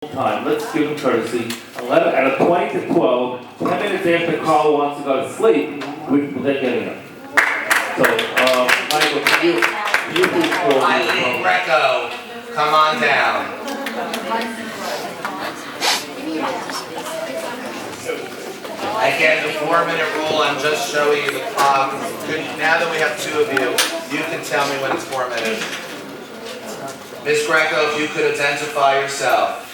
time. Let's give them courtesy. 11 at a 20 to 12, 10 minutes after Carl wants to go to sleep, they're getting up. So, Michael, can you please call Eileen Greco, come on down. Again, the 4-minute rule, I'm just showing you the clock. Now that we have two of you, you can tell me when it's 4 minutes. Ms. Greco, if you could identify yourself.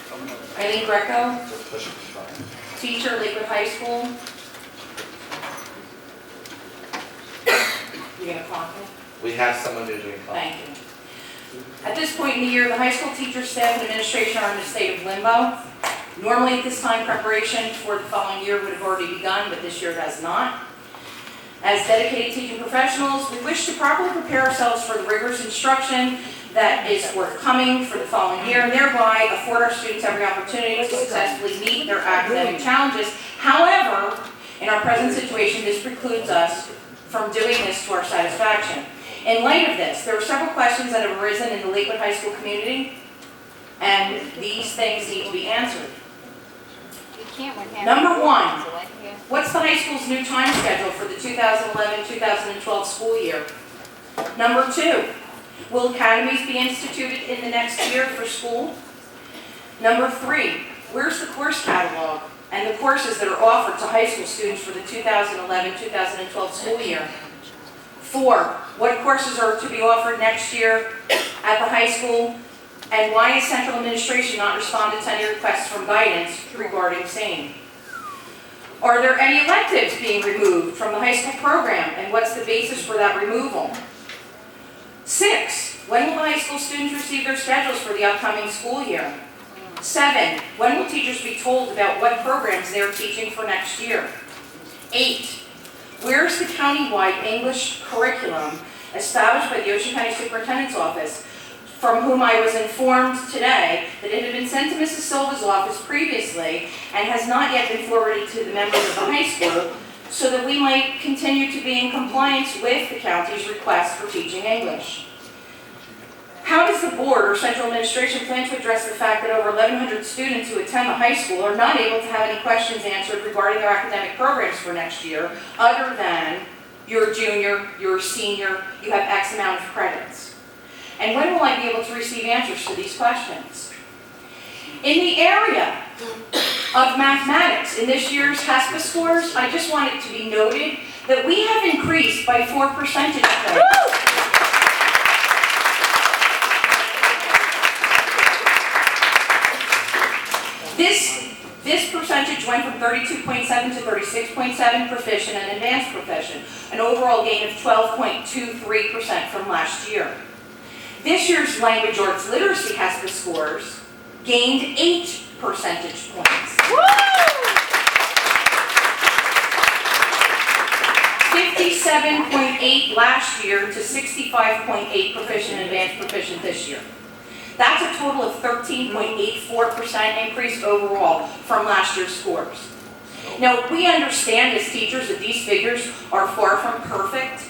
Eileen Greco, teacher, Lakewood High School. You gonna clock it? We have someone who's doing clock. Thank you. At this point in the year, the high school teachers, staff, and administration are in a state of limbo. Normally at this time, preparation for the following year would have already begun, but this year it has not. As dedicated teaching professionals, we wish to properly prepare ourselves for the rigorous instruction that is forthcoming for the following year, and thereby afford our students every opportunity to successfully meet their academic challenges. However, in our present situation, this precludes us from doing this to our satisfaction. In light of this, there are several questions that have arisen in the Lakewood High School community, and these things need to be answered. Number one, what's the high school's new time schedule for the 2011-2012 school year? Number two, will academies be instituted in the next year for school? Number three, where's the course catalog and the courses that are offered to high school students for the 2011-2012 school year? Four, what courses are to be offered next year at the high school? And why has central administration not responded to any requests from guidance regarding same? Are there any electives being removed from the high school program, and what's the basis for that removal? 6, when will the high school students receive their schedules for the upcoming school year? 7, when will teachers be told about what programs they are teaching for next year? 8, where's the countywide English curriculum established by the Ocean County Superintendent's Office, from whom I was informed today that it had been sent to Mrs. Silva's office previously and has not yet been forwarded to the members of the high school, so that we might continue to be in compliance with the county's request for teaching English. How does the board or central administration plan to address the fact that over 1,100 students who attend the high school are not able to have any questions answered regarding their academic programs for next year, other than you're a junior, you're a senior, you have X amount of credits? And when will I be able to receive answers to these questions? In the area of mathematics, in this year's HASPA scores, I just want it to be noted that we have increased by 4 percentage points. This percentage went from 32.7 to 36.7 proficient and advanced proficient, an overall gain of 12.23% from last year. This year's language arts literacy HASPA scores gained 8 percentage points. 57.8 last year to 65.8 proficient and advanced proficient this year. That's a total of 13.84% increase overall from last year's scores. Now, we understand as teachers that these figures are far from perfect,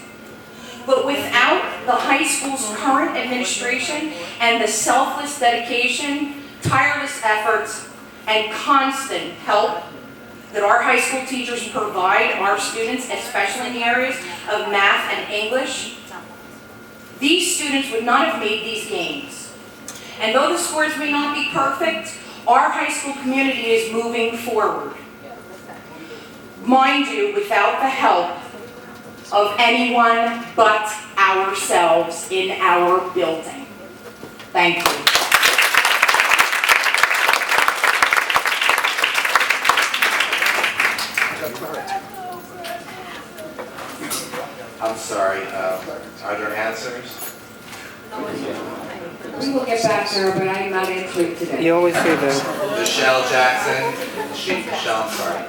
but without the high school's current administration and the selfless dedication, tireless efforts, and constant help that our high school teachers provide our students, especially in the areas of math and English, these students would not have made these gains. And though the scores may not be perfect, our high school community is moving forward. Mind you, without the help of anyone but ourselves in our building. Thank you. I'm sorry, are there answers? We will get back there, but I am not answering today. You always say that. Michelle Jackson, Michelle, I'm sorry.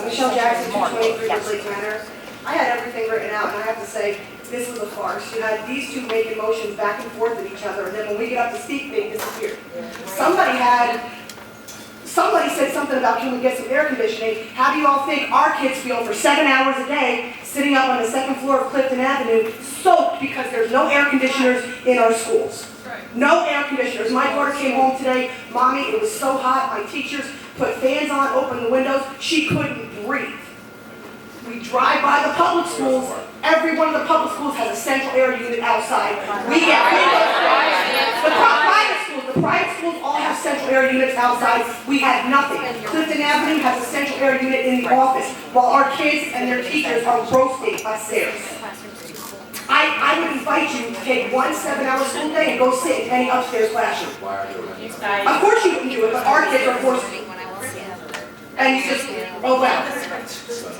Michelle Jackson, 223 Lake Manor. I had everything written out, and I have to say, this was a farce. You had these two making motions back and forth at each other, and then when we get up to speak, they disappear. Somebody said something about, can we get some air conditioning? How do you all think our kids feel for 7 hours a day, sitting up on the second floor of Clifton Avenue, soaked because there's no air conditioners in our schools? No air conditioners. My daughter came home today, Mommy, it was so hot, my teachers put fans on, opened the windows, she couldn't breathe. We drive by the public schools, every one of the public schools has a central air unit outside. We get windows. The private schools all have central air units outside. We have nothing. Clifton Avenue has a central air unit in the office, while our kids and their teachers are roasting upstairs. I would invite you to take 1 7-hour school day and go sit in any upstairs classroom. Of course you can do it, but our kids are forced to. And you just, oh well.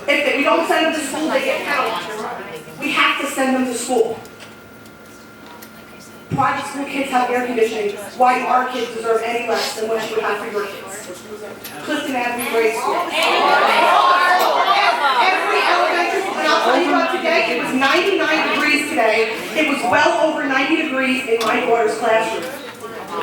If we don't send them to school, they get penalized. We have to send them to school. Private school kids have air conditioning. Why do our kids deserve any less than what you would have for your kids? Clifton Avenue grade school. Every elementary school, and I'll tell you about today, it was 99 degrees today. It was well over 90 degrees in my daughter's classroom.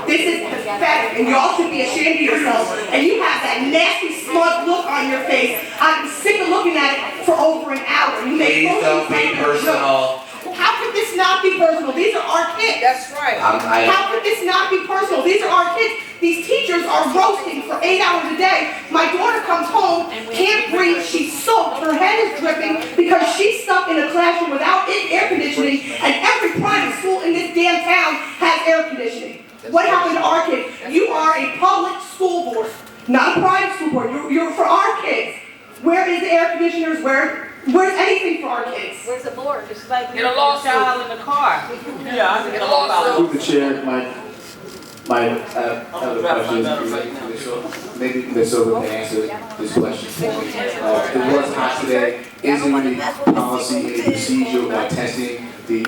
This is pathetic, and y'all should be ashamed of yourselves. And you have that nasty, smug look on your face. I'm sick of looking at it for over an hour. You make Please don't be personal. How could this not be personal? These are our kids. That's right. How could this not be personal? These are our kids. These teachers are roasting for 8 hours a day. My daughter comes home, can't breathe, she's soaked, her head is dripping because she's stuck in a classroom without air conditioning, and every private school in this damn town has air conditioning. What happened to our kids? You are a public school board, not a private school board. You're for our kids. Where is the air conditioners? Where's anything for our kids? Where's the board? It's like Get a child in the car. Yeah, I can get a lawsuit. Through the chair, my other question, maybe Ms. Silver can answer this question for me. It was hot today. Isn't the policy and the procedure on testing the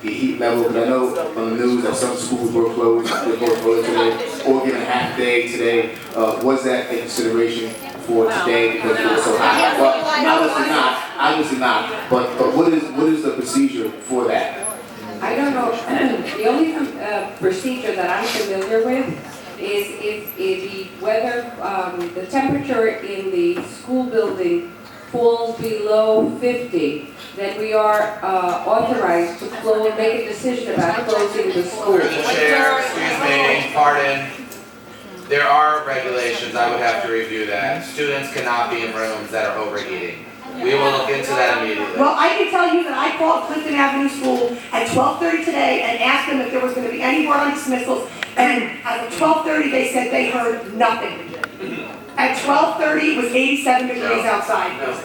heat level? But I know on the news that some schools were closed today, or given a half day today. Was that a consideration for today because it was so hot? Well, obviously not. But what is the procedure for that? I don't know. The only procedure that I'm familiar with is if the weather, the temperature in the school building falls below 50, then we are authorized to make a decision about closing the school. Through the chair, excuse me, pardon. There are regulations, I would have to review that. Students cannot be in rooms that are overheating. We will look into that immediately. Well, I can tell you that I called Clifton Avenue School at 12:30 today and asked them if there was going to be any word on dismissals, and at 12:30 they said they heard nothing. At 12:30 it was 87 degrees outside. You're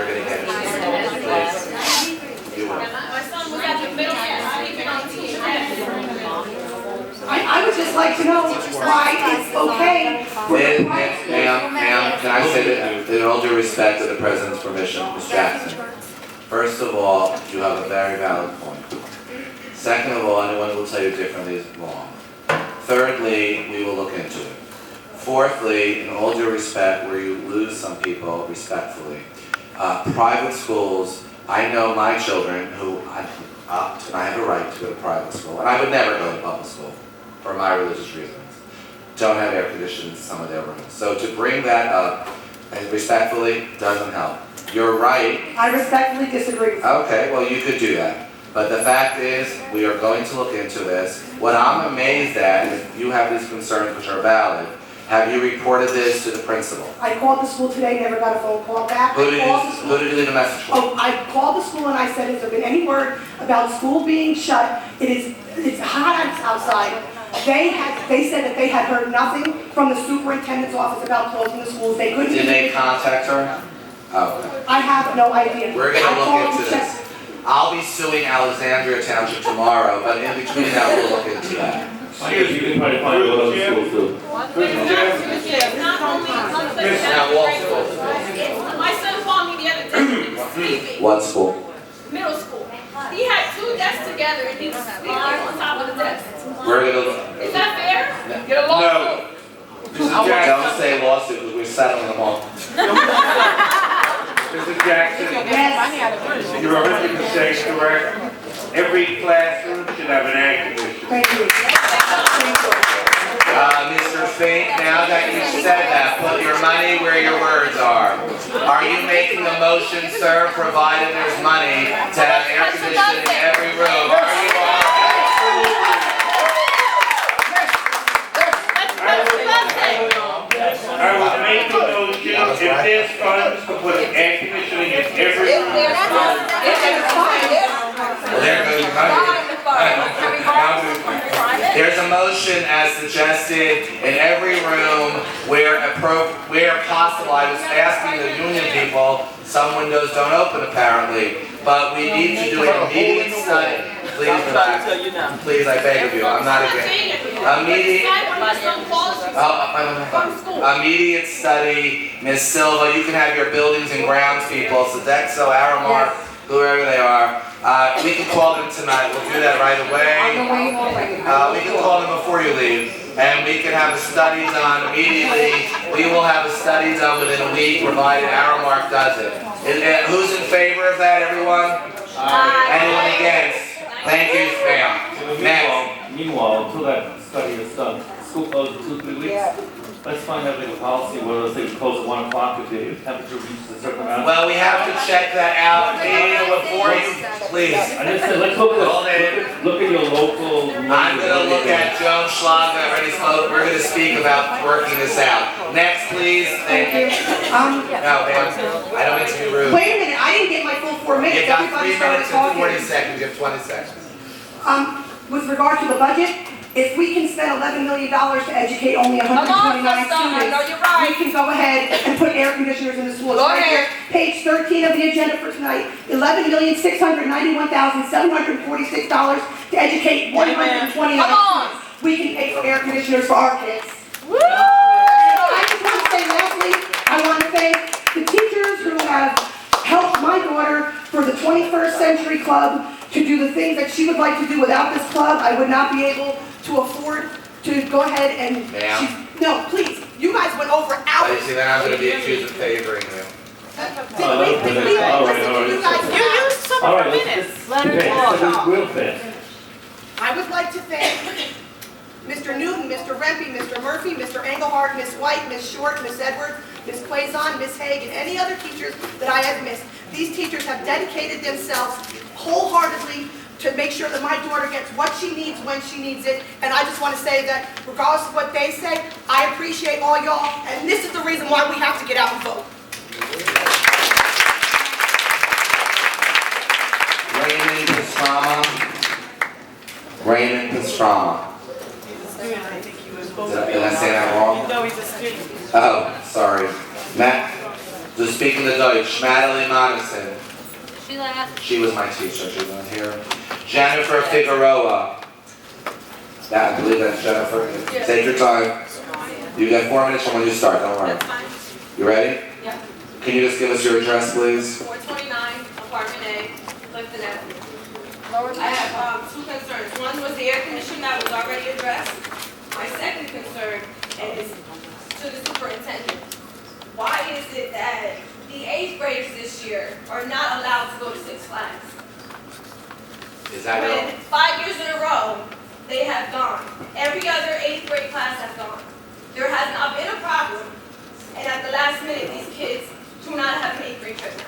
gonna get it. You will. My son was at the middle school. I would just like to know why it's okay for the private. Ma'am, can I say that in all due respect to the President's permission, Ms. Jackson? First of all, you have a very valid point. Second of all, anyone who will tell you differently is wrong. Thirdly, we will look into it. Fourthly, in all due respect, where you lose some people respectfully, private schools, I know my children who I have a right to go to private school, and I would never go to public school for my religious reasons. Don't have air conditioning in some of their rooms. So to bring that up, respectfully, doesn't help. You're right. I respectfully disagree with you. Okay, well you could do that. But the fact is, we are going to look into this. What I'm amazed at is you have these concerns which are valid. Have you reported this to the principal? I called the school today, never got a phone call back. Who did you leave a message for? Oh, I called the school and I said, has there been any word about school being shut? It's hot outside. They said that they had heard nothing from the superintendent's office about closing the schools. They couldn't. Did they contact her? Oh, okay. I have no idea. We're going to look into this. I'll be suing Alexandria Township tomorrow, but in between that, we'll look into that. You can probably find what other schools do. Not only Now, what school? my son called me the other day, sleeping, What school? middle school. He had 2 desks together and he was sleeping on top of the desk. We're going to... Is that fair? Get a lawsuit. Don't say lawsuit, because we're settling them all. Mrs. Jackson, Yes, you're 100% correct. Every classroom should have an air conditioner. thank you. Mr. Fink, now that you've said that, put your money where your words are. Are you making a motion, sir, provided there's money to have air conditioning in every room? Are you all? make a motion, if there's funds, to put an air conditioning in every room. Well, there goes your money. There's a motion as suggested in every room where possible. I was asking the union people, some windows don't open apparently, but we need to do an immediate study. Please, please, I beg of you, I'm not against. Immediate study, Ms. Silva, you can have your buildings and grounds people, Sodexo, Aramark, whoever they are. We can call them tonight, we'll do that right away. We can call them before you leave, and we can have a study done immediately. We will have a study done within a week, provided Aramark does it. Who's in favor of that, everyone? Anyone against? Thank you, ma'am. Next. Meanwhile, until that study is done, school closes in 2-3 weeks. Let's find out like a policy where let's say we close at 1 o'clock if the temperature reaches a certain amount. Well, we have to check that out before you, please. I just said, let's look at your local. I'm gonna look at Joan Schlag, I already spoke, we're gonna speak about working this out. Next, please, thank you. No, ma'am, I don't mean to be rude. Wait a minute, I didn't get my full 4 minutes. You got Everybody 3 started minutes and talking. 40 seconds, you have 20 seconds. With regard to the budget, if we can spend $11 million to educate only 129 students, we can go ahead and put air conditioners in the schools. Go Right ahead. here, page 13 of the agenda for tonight, $11,691,746 to educate 129 students. We can pay for air conditioners for our kids. Woo! I just want to say lastly, I want to thank the teachers who have helped my daughter for the 21st Century Club to do the things that she would like to do. Without this club, I would not be able to afford to go ahead and... Ma'am. No, please. You guys went over I hours. see, then I'm gonna be accused of favoring you. Listen to you guys. You used some All more right, minutes. real fast. I would like to thank Mr. Newton, Mr. Rempe, Mr. Murphy, Mr. Engelhardt, Ms. White, Ms. Short, Ms. Edwards, Ms. Quazon, Ms. Haig, and any other teachers that I have missed. These teachers have dedicated themselves wholeheartedly to make sure that my daughter gets what she needs when she needs it. And I just want to say that regardless of what they say, I appreciate all y'all, and this is the reason why we have to get out and vote. Raymond Pastrana. Raymond Pastrana. Did I say that wrong? No, he's a student. Oh, sorry. Du speaking the Deutsch. Madeline Madison. She was my teacher. She's not here. Jennifer Figueroa. I believe that's Jennifer. Take your time. You get 4 minutes from when you start. Don't worry. You ready? Yep. Can you just give us your address, please? 429, apartment A, Clifton Avenue. I have two concerns. One was the air conditioning that was already addressed. My second concern is to the superintendent. Why is it that the 8th graders this year are not allowed to go to Six Flags? Is that When real? 5 years in a row, they have gone. Every other 8th grade class has gone. There has not been a problem, and at the last minute, these kids do not have an 8th grade trip now.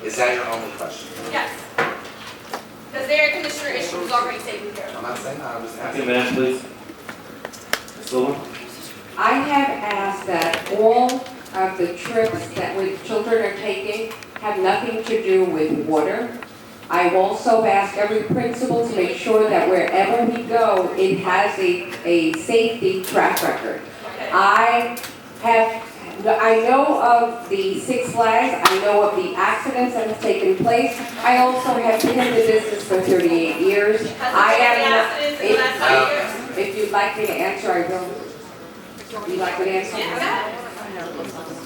Is that your only question? Yes. Because the air conditioner issue was already taken care of. I'm not saying that. I'm just Okay, asking. ma'am, please. Ms. Silver? I have asked that all of the trips that we children are taking have nothing to do with water. I've also asked every principal to make sure that wherever we go, it has a safety track record. I know of the Six Flags, I know of the accidents that have taken place. I also have been in the business for 38 years. I am not, Accidents in the last 5 years? if you'd like me to answer, I will. You'd like me to answer? Yes.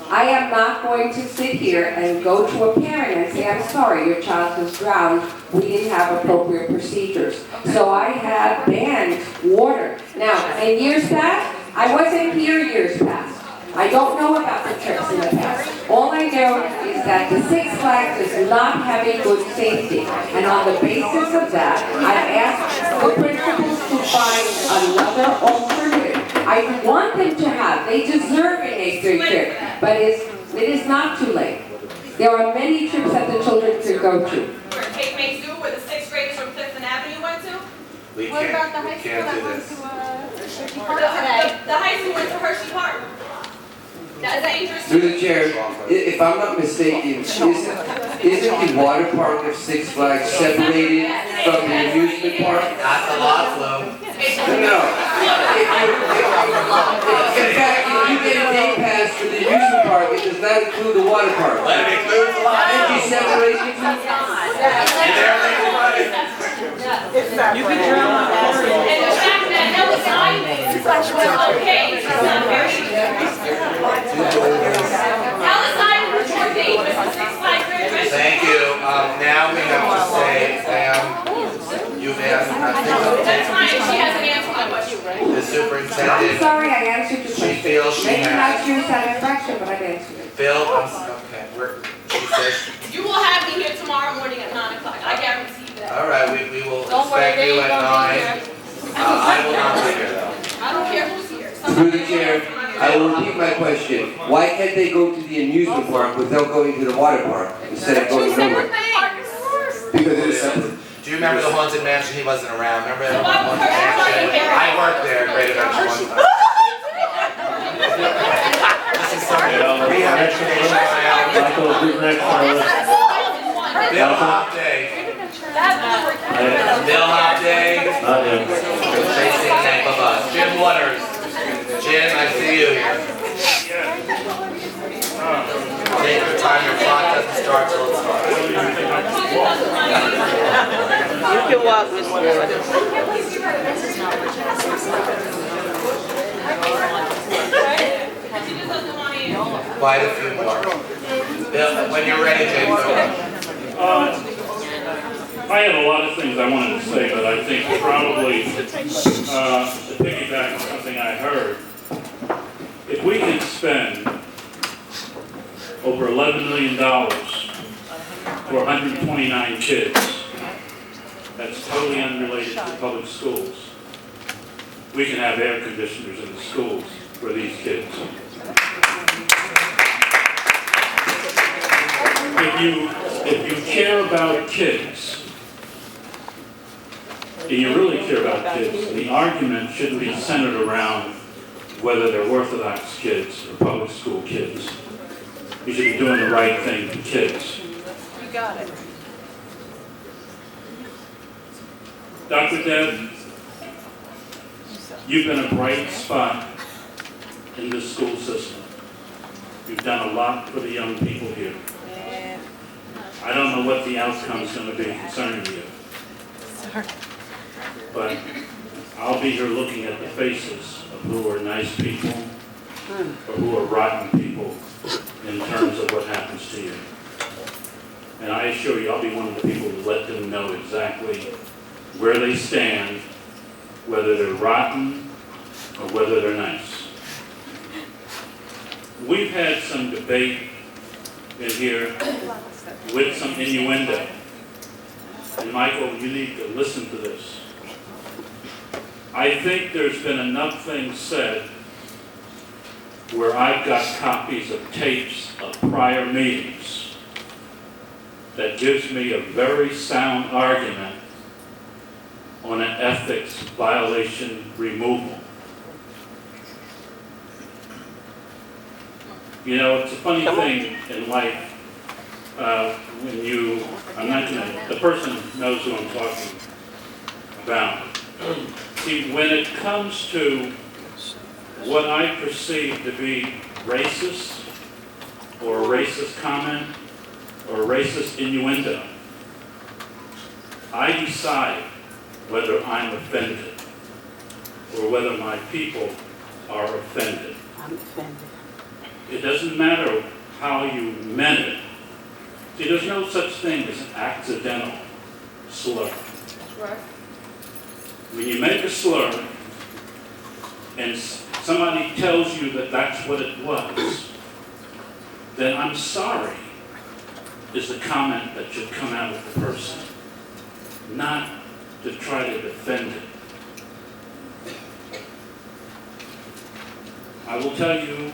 I am not going to sit here and go to a parent and say, I'm sorry, your child was drowned. We didn't have appropriate procedures. So I have banned water. Now, in years past, I wasn't here years past. I don't know about the trips in the past. All I know is that the Six Flags does not have a good safety. And on the basis of that, I've asked the principals to find another alternative. I want them to have, they deserve an 8th grade trip, but it is not too late. There are many trips that the children could go to. Where Cape May Zoo, where the 6th graders from Clifton Avenue went to? We can't do this. The high school went to Hershey Park. dangerous. Through the chair, if I'm not mistaken, isn't the water park of Six Flags separated from the amusement park? Not the lot flow. No. In fact, if you get a day pass for the amusement park, it does not include the water park. Let it include the lot. Can't you separate the two? And they're making money. You can drown on that. And the fact that Ellis Island was okay, it's not very. Ellis Island was more dangerous than Six Flags Great Adventure. Thank you. Now we have to say, ma'am, you've asked, That's fine, she hasn't answered my question. the I'm superintendent, sorry, I answered your she question. feels she Maybe has. not to your satisfaction, but I've answered it. Bill, okay, she says, You will have me here tomorrow morning at 9 o'clock, I guarantee you that. all right, we will Don't worry, expect they you ain't at gonna be 9. here. I will not be here though. I don't care who's here. Through the chair, I will repeat my question. Why can't they go to the amusement park without going to the water park instead of going nowhere? Because it is separate. Do you remember the Haunted Mansion? He wasn't around. Remember the So why would Haunted her Mansion? everybody here? I worked there at Great Adventure one time. This is some rehabilitation around. Michael, who's next on the list? Bill Hop Day. Bill Hop Day. Not him. Chasing Tampa Bus. Jim Waters. Jim, I see you here. Take your time. Your clock doesn't start till it starts. You can walk, Mr. Quite a few more. Bill, when you're ready, James. I have a lot of things I wanted to say, but I think probably to piggyback on something I heard, if we can spend over $11 million for 129 kids, that's totally unrelated to public schools, we can have air conditioners in the schools for these kids. If you care about kids, and you really care about kids, the argument shouldn't be centered around whether they're Orthodox kids or public school kids. You should be doing the right thing for kids. You got it. Dr. Deb, you've been a bright spot in this school system. You've done a lot for the young people here. I don't know what the outcome's going to be concerning you. But I'll be here looking at the faces of who are nice people or who are rotten people in terms of what happens to you. And I assure you, I'll be one of the people who let them know exactly where they stand, whether they're rotten or whether they're nice. We've had some debate in here with some innuendo. And Michael, you need to listen to this. I think there's been enough things said where I've got copies of tapes of prior meetings that gives me a very sound argument on an ethics violation removal. You know, it's a funny thing in life when you, the person knows who I'm talking about. See, when it comes to what I perceive to be racist, or a racist comment, or a racist innuendo, I decide whether I'm offended, or whether my people are offended. I'm offended. It doesn't matter how you meant it. See, there's no such thing as an accidental slur. Right. When you make a slur, and somebody tells you that that's what it was, then I'm sorry is the comment that should come out of the person, not to try to defend it. I will tell you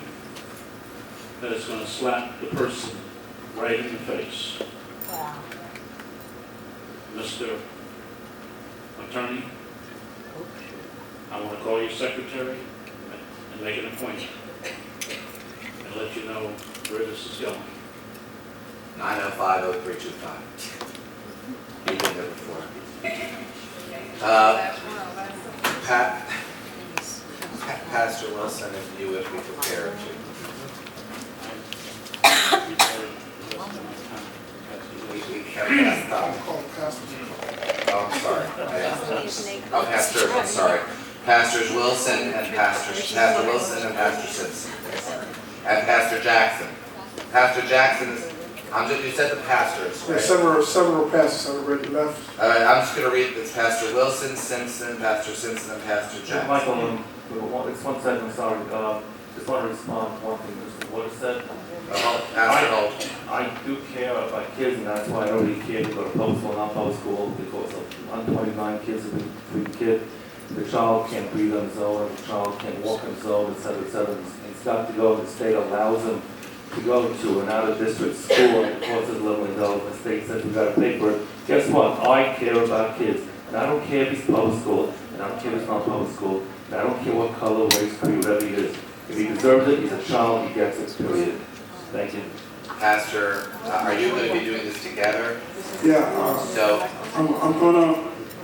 that it's going to slap the person right in the face. Wow. Mr. Attorney, I want to call your secretary and make an appointment. And let you know where this is going. 905-0325. You've been there before. Pastor Wilson, if you would be prepared to. We can't stop. Oh, I'm sorry. Oh, Pastor, I'm sorry. Pastors Wilson and Pastor Simpson. And Pastor Jackson. Pastor Jackson is, you said the pastors, right? Several pastors have already left. All right, I'm just going to read this. Pastor Wilson, Simpson, Pastor Simpson, and Pastor Jackson. Michael, it's 1 second, sorry. Just want to respond to one thing Mr. Wood said. Pastor Holt. I do care about kids, and that's why I don't really care to go to public school, not public school, because of 129 kids have been free kid. The child can't breathe on his own, the child can't walk on his own, et cetera, et cetera. It's got to go, the state allows them to go to an out-of-district school, and it costs us $11 million. The state says we got to pay for it. Guess what? I care about kids, and I don't care if he's public school, and I don't care if it's not public school, and I don't care what color, race, creed, whatever he is. If he deserves it, he's a child, he gets it, period. Thank you. Pastor, are you going to be doing this together? Yeah, So, I'm gonna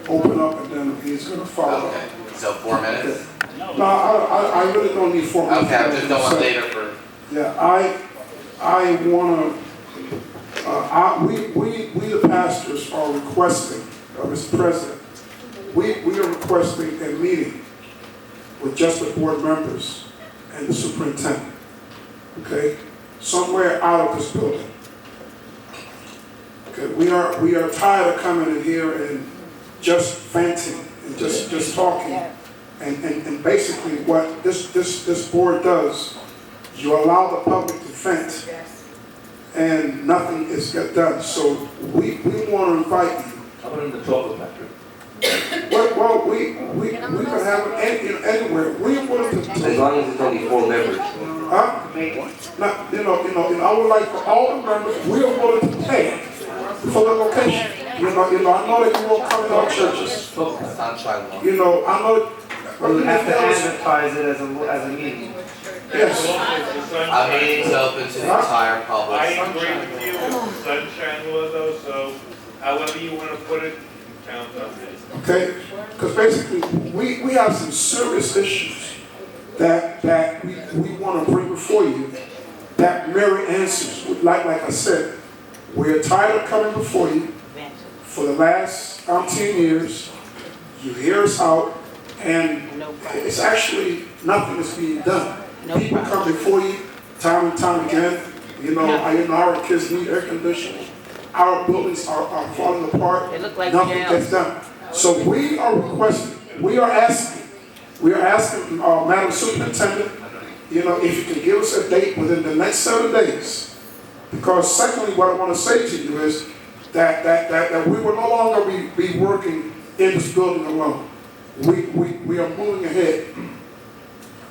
open up and then he's gonna follow. okay. So 4 minutes? No, I really don't need 4 minutes. Okay, I'm just going later for. Yeah, I wanna, we the pastors are requesting, Mr. President, we are requesting a meeting with just the board members and the superintendent, okay? Somewhere out of this building. Okay, we are tired of coming in here and just venting and just talking. And basically what this board does, you allow the public to vent and nothing is get done. So we want to invite you. How about in the chocolate factory? Well, we can have it anywhere. We're willing to. As long as it's only 4 members. Huh? Now, you know, I would like for all the members, we are willing to pay for the location. You know, I know that you won't come to our churches. Sunshine law. You know, I know. Well, we have to advertise it as a meeting. Yes. A meeting's open to the entire public. I agree with you with the sunshine law though, so however you want to put it, count on it. Okay, because basically we have some serious issues that we want to bring before you that Mary answers. Like I said, we're tired of coming before you for the last 10 years. You hear us out, and it's actually nothing is being done. People come before you time and time again. You know, our kids need air conditioning. Our buildings are falling apart. Nothing gets done. So we are requesting, we are asking, Madam Superintendent, you know, if you can give us a date within the next 7 days. Because secondly, what I want to say to you is that we will no longer be working in this building alone. We are moving ahead.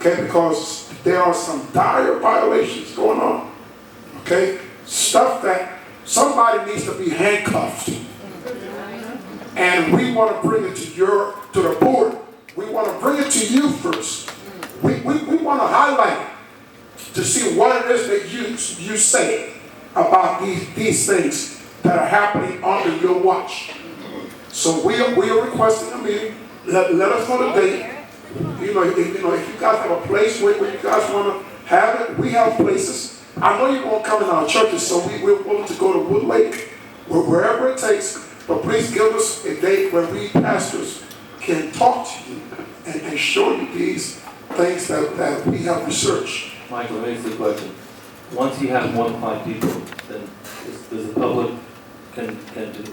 Okay, because there are some dire violations going on. Okay, stuff that somebody needs to be handcuffed. And we want to bring it to the board. We want to bring it to you first. We want to highlight it to see what it is that you say about these things that are happening under your watch. So we are requesting a meeting. Let us know the date. You know, if you guys have a place where you guys want to have it, we have places. I know you won't come in our churches, so we're willing to go to Wood Lake, wherever it takes. But please give us a date where we pastors can talk to you and show you these things that we have researched. Michael, let me ask you a question. Once you have more than 5 people, then does the public, can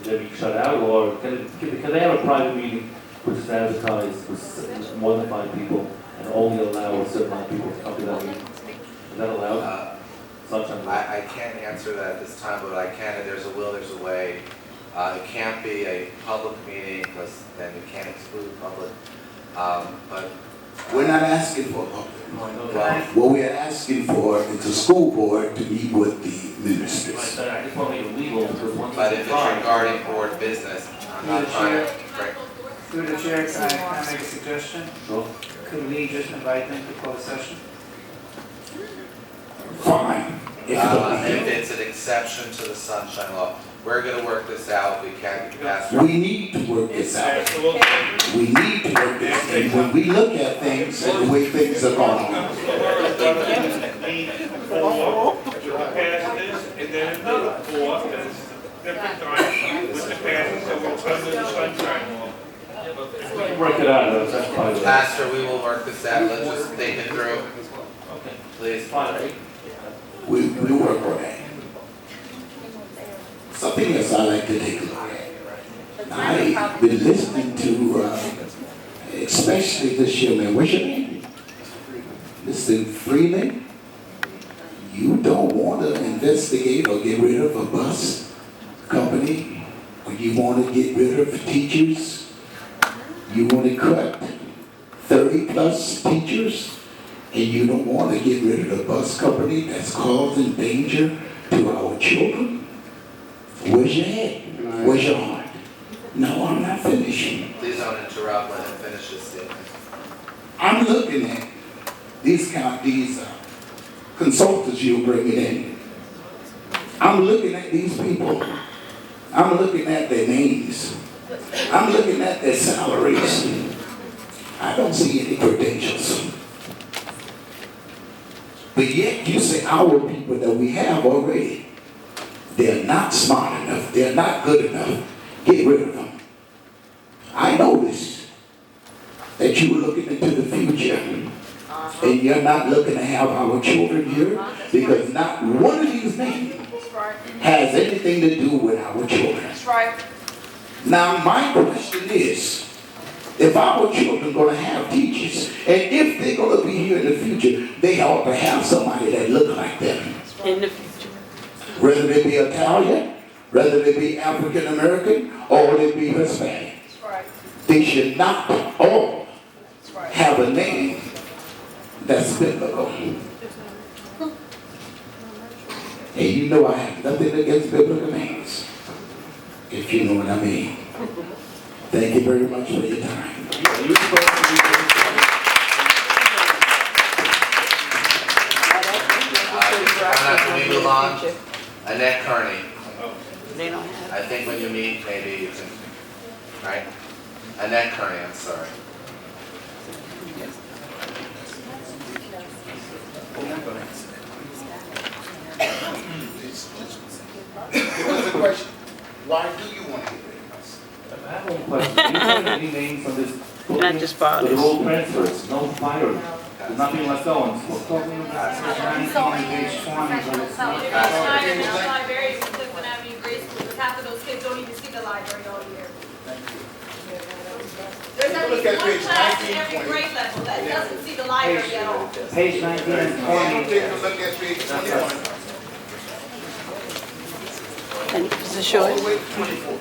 they be shut out, or can they have a private meeting which is advertised with more than 5 people and only allow a certain amount of people to come to that meeting? Is that allowed? I can't answer that at this time, but I can. If there's a will, there's a way. It can't be a public meeting because then you can't exclude public. But we're not asking for public. What we're asking for is the school board to meet with the ministers. I just want to make it legal because once but if it's regarding board business, I'm not trying to. Through the chair, can I make a suggestion? Sure. Could we just invite them to closed session? fine. If it's an exception to the sunshine law, we're gonna work this out, we can't pass. We need to work this out. We need to work this out. And when we look at things and the way things are going, Need four, we pass this, and then another four, that's different times with the passing, so we're under the sunshine law. We can work it out, that's probably. Pastor, we will work this out, let's just think it through, Okay. please. Fine. we work on that. Something else I like to take a look at. I've been listening to, especially this young man, what's your name? Mr. Freeman. You don't want to investigate or get rid of a bus company, or you want to get rid of teachers. You want to cut 30+ teachers, and you don't want to get rid of the bus company that's causing danger to our children. Where's your head? Where's your heart? No, I'm not finishing. Please don't interrupt, let him finish his statement. I'm looking at these consultants you're bringing in. I'm looking at these people. I'm looking at their names. I'm looking at their salaries. I don't see any credentials. But yet you say our people that we have already, they're not smart enough. They're not good enough. Get rid of them. I noticed that you were looking into the future, and you're not looking to have our children here, because not one of these names has anything to do with our children. That's right. Now my question is, if our children are going to have teachers, and if they're going to be here in the future, they ought to have somebody that look like them. In the future. Whether they be Italian, whether they be African American, or they be Hispanic. That's right. They should not all That's right. have a name that's biblical. And you know I have nothing against biblical names, if you know what I mean. Thank you very much for your time. Can we move on? Annette Kearney, They don't have. I think when you meet, maybe you can, right? Annette Kearney, I'm sorry. It was a question. Why do you want to get rid of us? I have one question. Do you have any names on this book? Not just fathers. The role transfers, no firing. There's nothing left on. It's libraries in Clifton Avenue grade school, because half of those kids don't even see the library all year. There's at least one class in every grade level that doesn't see the library at all. Page 19 and 20. Take a look at page 21. And is it short? All the way to 24.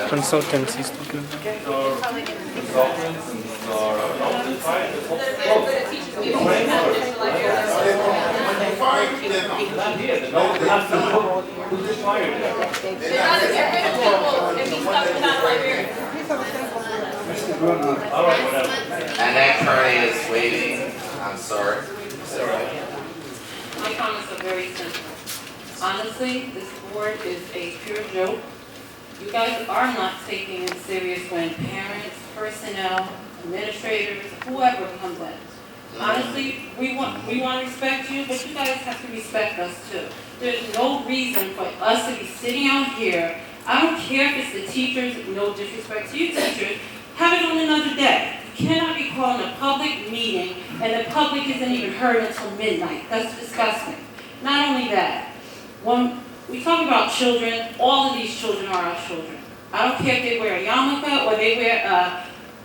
Consultants he's talking about. Consultants and They're good at teaching people how to manage the library. When you find them, not here. Who's just fired? They'd rather get rid of people and be stuck without a librarian. All right, whatever. Annette Kearney is waiting, I'm sorry. My comments are very simple. Honestly, this board is a pure joke. You guys are not taking it serious when parents, personnel, administrators, whoever comes in. Honestly, we want to respect you, but you guys have to respect us too. There's no reason for us to be sitting out here. I don't care if it's the teachers, no disrespect to you teachers, have it on another day. You cannot be calling a public meeting and the public isn't even heard until midnight. That's disgusting. Not only that, when we talk about children, all of these children are our children. I don't care if they wear a yarmulke or they wear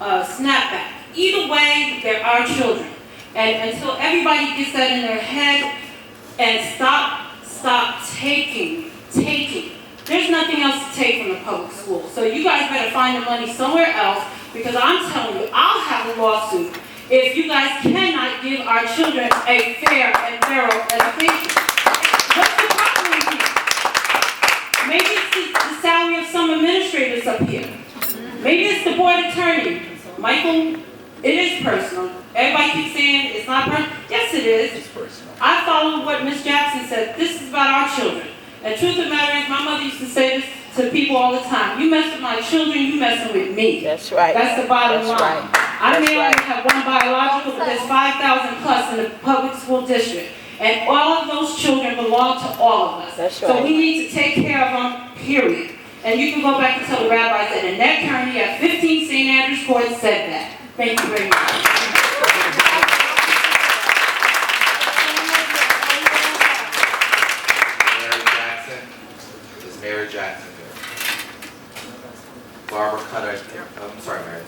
a snapback. Either way, they're our children. And until everybody gets that in their head and stop taking. There's nothing else to take from the public school. So you guys better find the money somewhere else, because I'm telling you, I'll have a lawsuit if you guys cannot give our children a fair and thorough education. What's the problem with you? Maybe it's the salary of some administrators up here. Maybe it's the board attorney. Michael, it is personal. Everybody keeps saying it's not personal. Yes, it is. It's personal. I follow what Ms. Jackson said. This is about our children. And truth of the matter is, my mother used to say this to people all the time. You mess with my children, you messing with me. That's right. That's the bottom line. Right. I may That's only have one biological, but there's 5,000 plus in the public school district. And all of those children belong to all of us. That's So right. we need to take care of them, period. And you can go back and tell the rabbis that in that county at 15 St. Andrews Court said that. Thank you very much. Mary Jackson? Is Mary Jackson here? Barbara Cutter, oh, I'm sorry, Mary.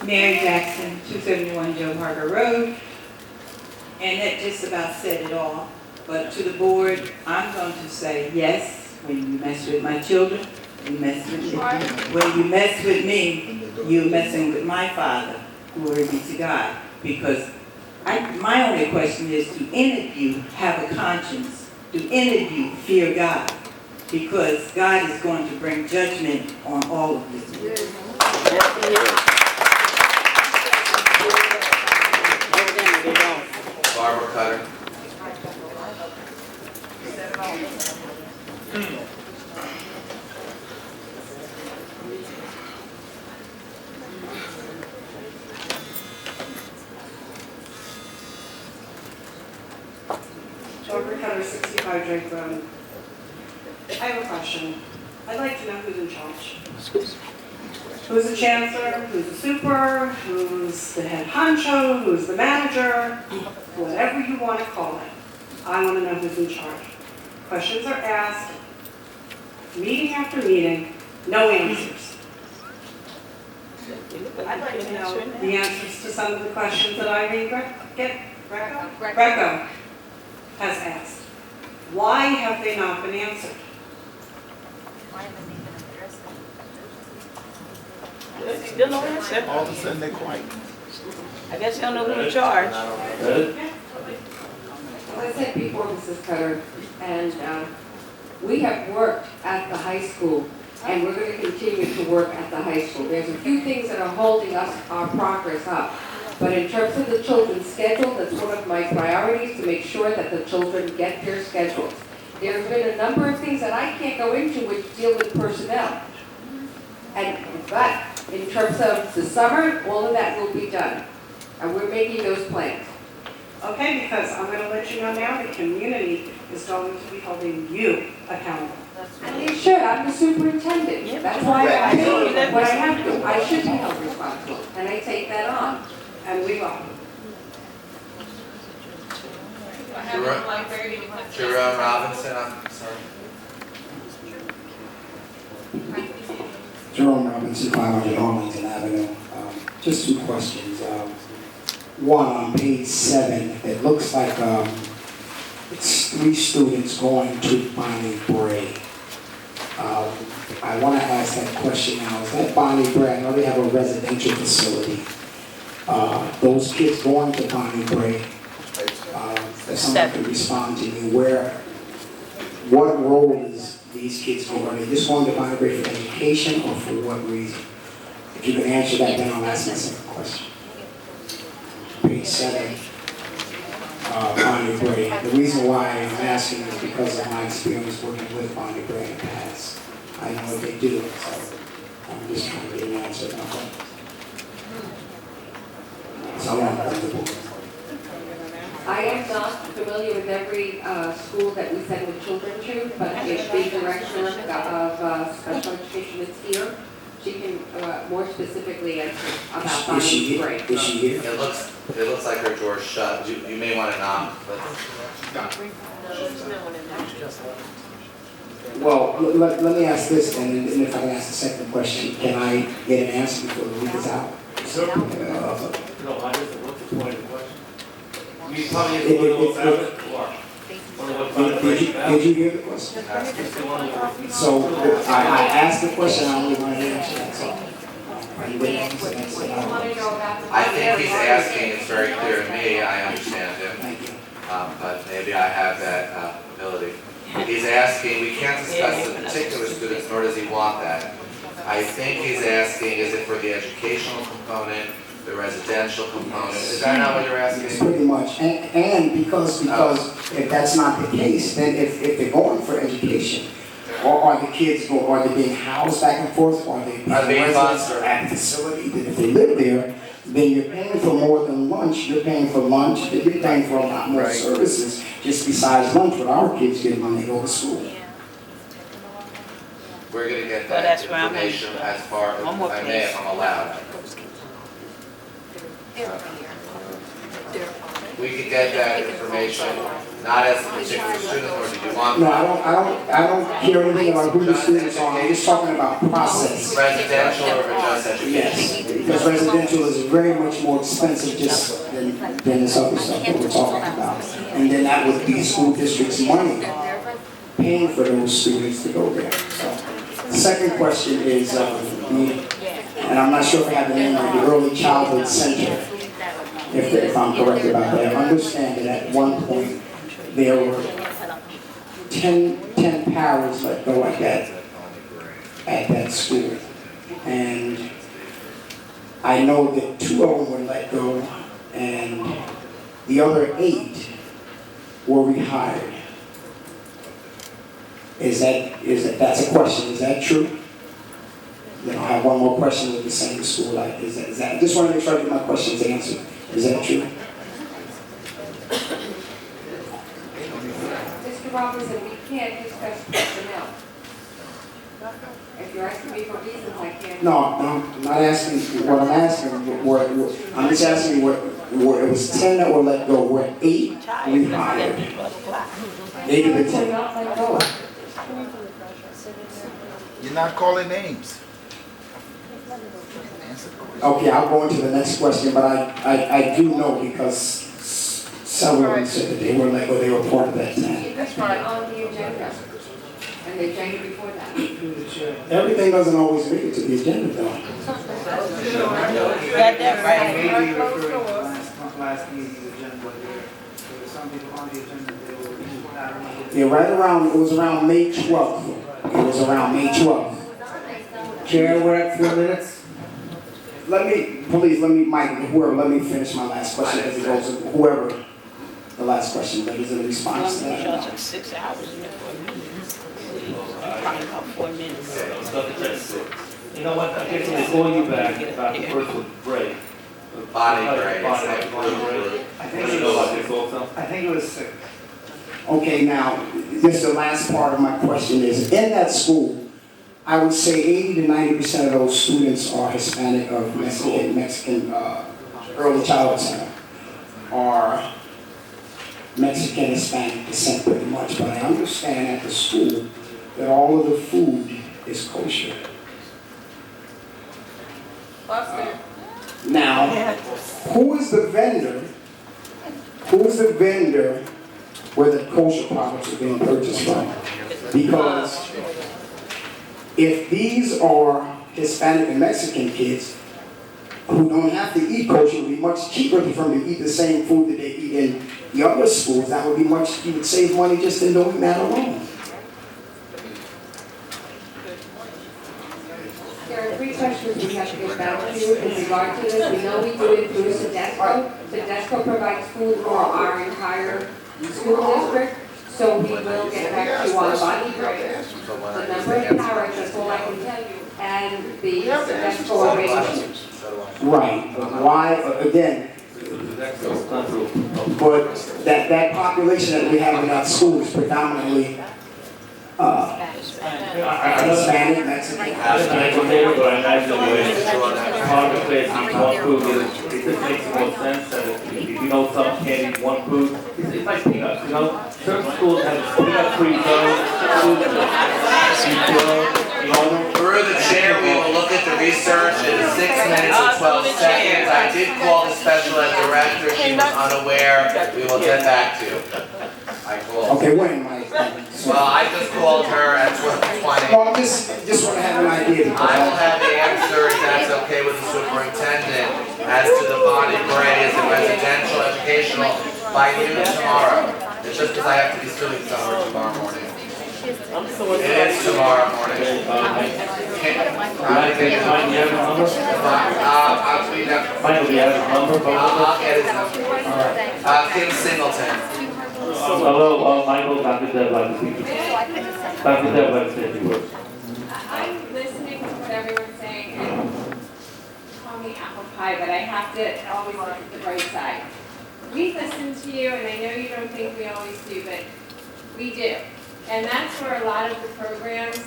Mary Jackson, 271 Joe Harder Road. And that just about said it all. But to the board, I'm going to say, yes, when you mess with my children, you mess with me. When you mess with me, you're messing with my Father. Glory be to God. Because my only question is, do any of you have a conscience? Do any of you fear God? Because God is going to bring judgment on all of this. Barbara Cutter. Barbara Cutter, 65 Drake Road. I have a question. I'd like to know who's in charge. Who's the chancellor, who's the super, who's the head honcho, who's the manager, whatever you want to call it. I want to know who's in charge. Questions are asked, meeting after meeting, no answers. I'd like to know the answers to some of the questions that Irene Greco has asked. Why have they not been answered? Still no answer. All of a sudden they're quiet. I guess you don't know who's in charge. As I said before, Mrs. Cutter, and we have worked at the high school, and we're going to continue to work at the high school. There's a few things that are holding us, our progress up. But in terms of the children's schedule, that's one of my priorities, to make sure that the children get their schedules. There's been a number of things that I can't go into which deal with personnel. But in terms of the summer, all of that will be done. And we're making those plans. Okay, because I'm going to let you know now, the community is going to be holding you accountable. And they should. I'm the superintendent. That's why I do what I have to. I should be held responsible. And I take that on. And we will. Jerome Robinson, I'm sorry. Jerome Robinson, 500 Arlington Avenue. Just two questions. One, on page 7, it looks like it's 3 students going to Bonnie Bray. I want to ask that question now. Is that Bonnie Bray? I know they have a residential facility. Those kids going to Bonnie Bray, if someone could respond to me, what role is these kids going? Are they just going to Bonnie Bray for education or for what reason? If you can answer that, then I'll ask my second question. Page 7, Bonnie Bray. The reason why I'm asking is because of my experience working with Bonnie Bray in the past. I know what they do, so I'm just trying to get an answer. So I want to thank the board. I am not familiar with every school that we send the children to, but if the director of special education is here, she can more specifically answer about Bonnie Bray. Is she here? It looks like her door's shut. You may want to knock, but. Well, let me ask this, and if I can ask the second question, can I get an answer before the week is out? No, what's the point of the question? You probably have Did you hear the question? So I asked the question, I only want to answer that. So I think he's asking, it's very clear to me, I understand him. But maybe I have that ability. He's asking, we can't discuss the particular students, nor does he want that. I think he's asking, is it for the educational component, the residential component? Is that not what you're Yes, asking? pretty much. And because if that's not the case, then if they're going for education, or are the kids are they being housed back and forth, or are they being residents or at the facility? Then if they live there, then you're paying for more than lunch. You're paying for lunch, you're paying for a lot more services just besides lunch what our kids get when they go to school. We're gonna get Well, that that's where I'm at. information as far as I may, if I'm allowed. We could get that information, not as a particular student, or do you want? No, I don't care anything about who the students are. I'm just talking about process. Residential or just education? Yes, because residential is very much more expensive just than this other stuff that we're talking about. And then that would be the school district's money paying for those students to go there. So, the second question is, and I'm not sure if I have the name right, the Early Childhood Center, if I'm correct about that. I understand that at one point there were 10 parents let go at that school. And I know that 2 of them were let go and the other 8 were rehired. That's a question, is that true? Then I'll have one more question with the same school. Like, is that, I just want to make sure I get my questions answered. Is that true? Mr. Robinson, we can't discuss personnel. If you're asking me for reasons, I can't. No, I'm not asking. What I'm asking, I'm just asking where it was 10 that were let go, were 8 rehired. 8 of the 10. Not let go. You're not calling names. Okay, I'll go into the next question, but I do know because several of them said that they were let go, they were part of that 10. That's right, on the agenda. And they changed it before that. Everything doesn't always make it to the agenda, though. You got that right. Maybe referring to last meeting's agenda, there were some people on the agenda, they were not remember. Yeah, it was around May 12th. It was around May 12th. Chair, we're at 4 minutes. Let me, Mike, whoever, let me finish my last question as it goes to whoever the last question, that is in response to that. Took 6 hours before me. Probably about 4 minutes. You know what, I guess when they call you back about the first break. Body break. I think it was 6. Okay, now, just the last part of my question is, in that school, I would say 80 to 90% of those students are Hispanic or Mexican early childhood center, are Mexican Hispanic descent pretty much, but I understand at the school that all of the food is kosher. Now, who is the vendor? Who is the vendor where the kosher products are being purchased from? Because if these are Hispanic and Mexican kids who don't have to eat kosher, it would be much cheaper for them to eat the same food that they eat in the other schools. That would be much, you would save money just in doing that alone. There are 3 questions we have to get back to you in regard to this. We know we do it through Sedesco. Sedesco provides food for our entire school district. So we will get back to you on body grade, the number of carrots, that's all I can tell you, and the Sedesco arrangements. Right, but why, again, but that population that we have in our school is predominantly Hispanic, Mexican. I don't know, but I imagine when part of the place eats one food, it just makes more sense that if you know some can't eat one food, it's like peanuts, you know? Certain schools have peanut-free zones, Through the chair, we will look at the research in 6 minutes and 12 seconds. I did call the special ed director, she was unaware, we will get back to you. I called. Okay, when, Mike? Well, I just called her at 12:20. No, I just want to have an idea. I will have the answer, if that's okay with the superintendent, as to the body grade, is it residential, educational, by noon tomorrow. It's just because I have to be doing somewhere tomorrow morning. It is tomorrow morning. Mike, you have his number? I'll tweet out. Michael, do you have his number? I'll get his number. Kim Singleton. Hello, Michael, Dr. Deb, like to speak to you. Dr. Deb, like to speak to you. I'm listening to what everyone's saying, and call me apple pie, but I have to always look at the bright side. We listen to you, and I know you don't think we always do, but we do. And that's where a lot of the programs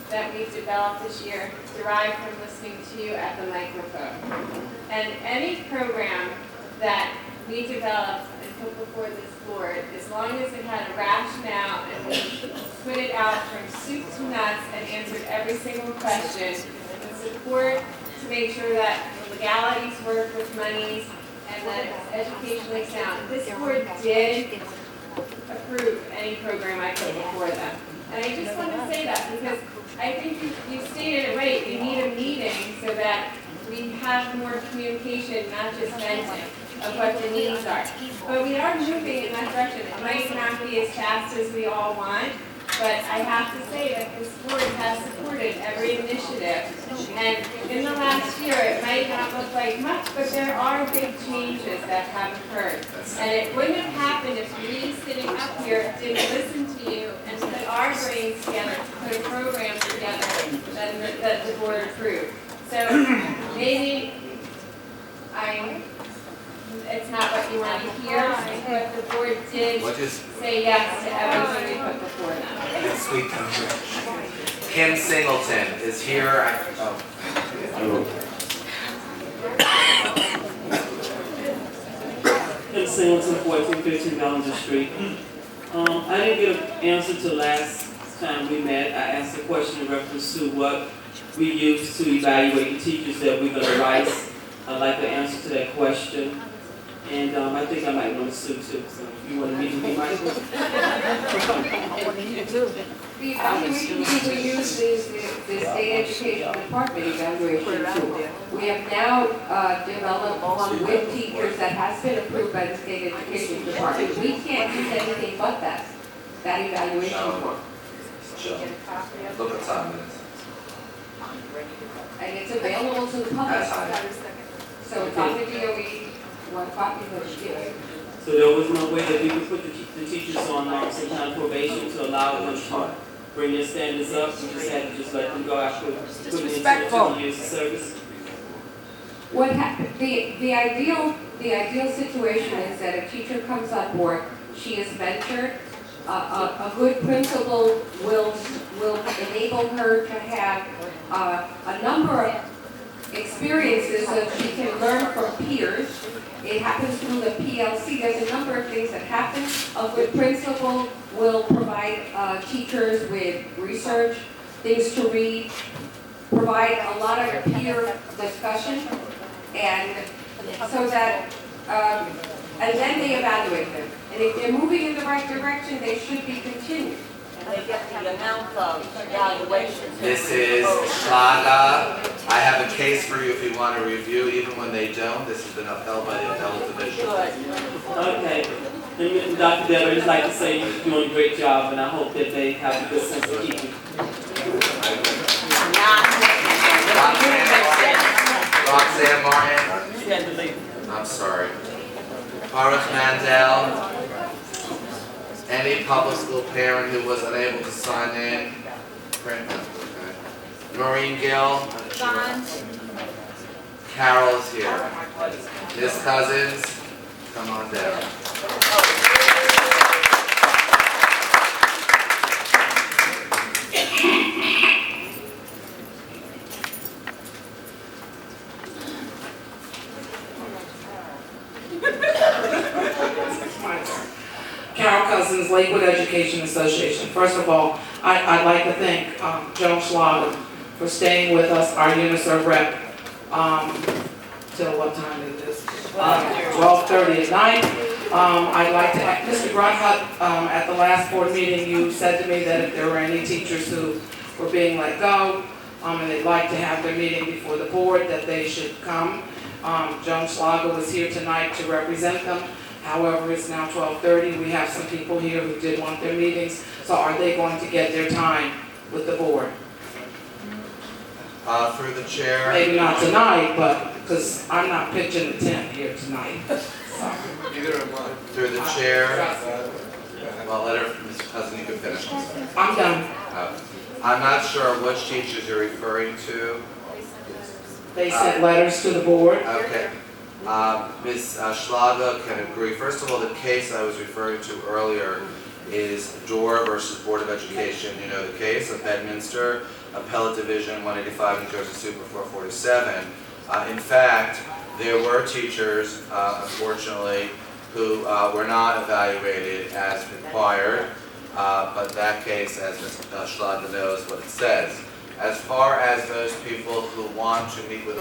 that we've developed this year derive from listening to you at the microphone. And any program that we develop and put before this board, as long as it had a rationale and we put it out from soup to nuts and answered every single question, with support to make sure that the legalities work with monies and that it's educationally sound. This board did approve any program I put before them. And I just want to say that because I think you stated it right. We need a meeting so that we have more communication, not just venting of what the needs are. But we are moving in that direction. It might not be as fast as we all want, but I have to say that this board has supported every initiative. And in the last year, it might not look like much, but there are big changes that have occurred. And it wouldn't have happened if we sitting up here didn't listen to you and put our brains together to put a program together that the board approved. So maybe it's not what you want to hear, but the board did say yes to everything we put before them. Sweet. Kim Singleton is here. Kim Singleton, 1415 Ballinger Street. I didn't get an answer to last time we met. I asked a question in reference to what we use to evaluate the teachers that we're going to write. I'd like the answer to that question. And I think I might want to sue too. So if you want to meet with me, Michael? We use the state education department evaluation tool. We have now developed one with teachers that has been approved by the state education department. We can't use anything but that evaluation tool. Look at time minutes. And it's available to the public. So it's on the DOE, one copy that you give. So there was no way that we could put the teachers on some kind of probation to allow them to bring their standards up? We just had to just let them go after putting in 2 years of service? What happened, the ideal situation is that a teacher comes on board, she is mentored, a good principal will enable her to have a number of experiences so that she can learn from peers. It happens through the PLC. There's a number of things that happen. A good principal will provide teachers with research, things to read, provide a lot of peer discussion, and so that, and then they evaluate them. And if they're moving in the right direction, they should be continued. And they get the amount of evaluations. Mrs. Schlager, I have a case for you if you want to review, even when they don't. This has been upheld by the appellate division. Okay. And Dr. Deb, I'd just like to say you're doing a great job, and I hope that they have a good sense of keeping. Roxanne Martin. I'm sorry. Horace Mandel. Any public school parent who was unable to sign in. Maureen Gill. Carol is here. Miss Cousins, come on down. Carol Cousins, Lakewood Education Association. First of all, I'd like to thank Joan Schlager for staying with us, our UNICEF rep, till what time is this? 12:30 at night. I'd like to, Mr. Grunhut, at the last board meeting, you said to me that if there were any teachers who were being let go, and they'd like to have their meeting before the board, that they should come. Joan Schlager was here tonight to represent them. However, it's now 12:30. We have some people here who did want their meetings. So are they going to get their time with the board? Through the chair. Maybe not tonight, but, because I'm not pitching the tent here tonight. Neither am I. Through the chair. Well, let her, Mr. Cousin, you can finish. I'm done. I'm not sure which teachers you're referring to. They sent letters to the board. Okay. Ms. Schlager can agree. First of all, the case I was referring to earlier is Dorr versus Board of Education. You know the case of Bedminster, Appellate Division 185, New Jersey Super 447. In fact, there were teachers, unfortunately, who were not evaluated as required, but that case, as Ms. Schlager knows what it says. As far as those people who want to meet with